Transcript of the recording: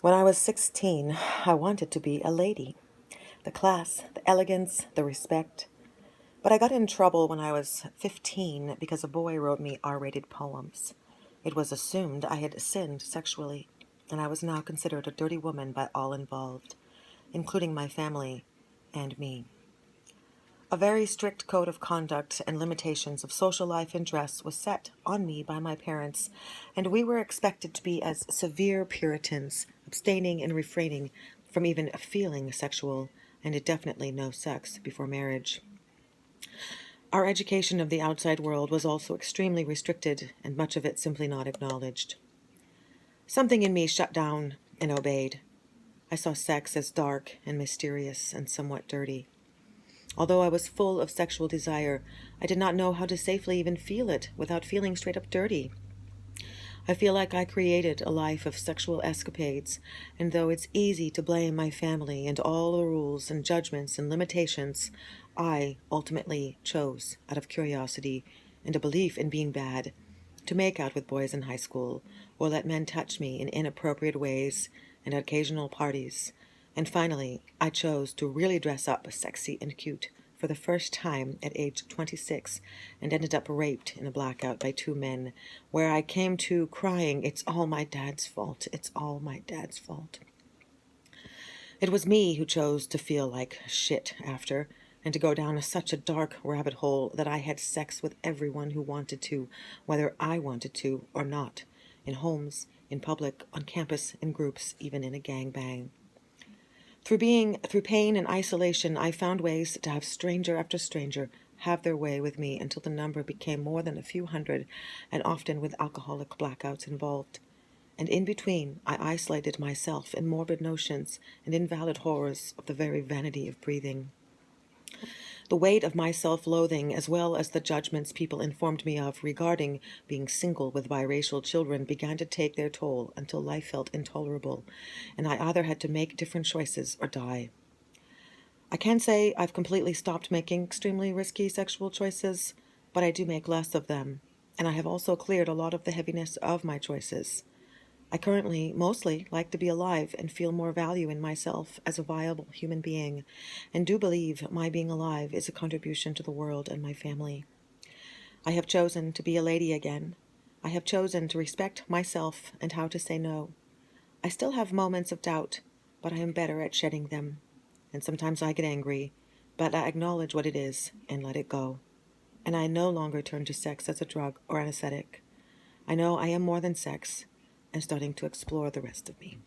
When I was 16, I wanted to be a lady. The class, the elegance, the respect. But I got in trouble when I was 15 because a boy wrote me R-rated poems. It was assumed I had sinned sexually, and I was now considered a dirty woman by all involved, including my family and me. A very strict code of conduct and limitations of social life and dress was set on me by my parents, and we were expected to be as severe Puritans, abstaining and refraining from even feeling sexual, and definitely no sex before marriage. Our education of the outside world was also extremely restricted, and much of it simply not acknowledged. Something in me shut down and obeyed. I saw sex as dark and mysterious and somewhat dirty. Although I was full of sexual desire, I did not know how to safely even feel it without feeling straight up dirty. I feel like I created a life of sexual escapades, and though it's easy to blame my family and all the rules and judgments and limitations, I ultimately chose, out of curiosity and a belief in being bad, to make out with boys in high school, or let men touch me in inappropriate ways and at occasional parties. And finally, I chose to really dress up sexy and cute for the first time at age 26 and ended up raped in a blackout by two men, where I came to crying, "It's all my dad's fault. It's all my dad's fault." It was me who chose to feel like shit after, and to go down such a dark rabbit hole that I had sex with everyone who wanted to, whether I wanted to or not, in homes, in public, on campus, in groups, even in a gangbang. Through pain and isolation, I found ways to have stranger after stranger have their way with me until the number became more than a few hundred, and often with alcoholic blackouts involved. And in between, I isolated myself in morbid notions and invalid horrors of the very vanity of breathing. The weight of my self-loathing, as well as the judgments people informed me of regarding being single with biracial children, began to take their toll until life felt intolerable, and I either had to make different choices or die. I can't say I've completely stopped making extremely risky sexual choices, but I do make less of them, and I have also cleared a lot of the heaviness of my choices. I currently mostly like to be alive and feel more value in myself as a viable human being, and do believe my being alive is a contribution to the world and my family. I have chosen to be a lady again. I have chosen to respect myself and how to say no. I still have moments of doubt, but I am better at shedding them. And sometimes I get angry, but I acknowledge what it is and let it go. And I no longer turn to sex as a drug or anesthetic. I know I am more than sex, and starting to explore the rest of me.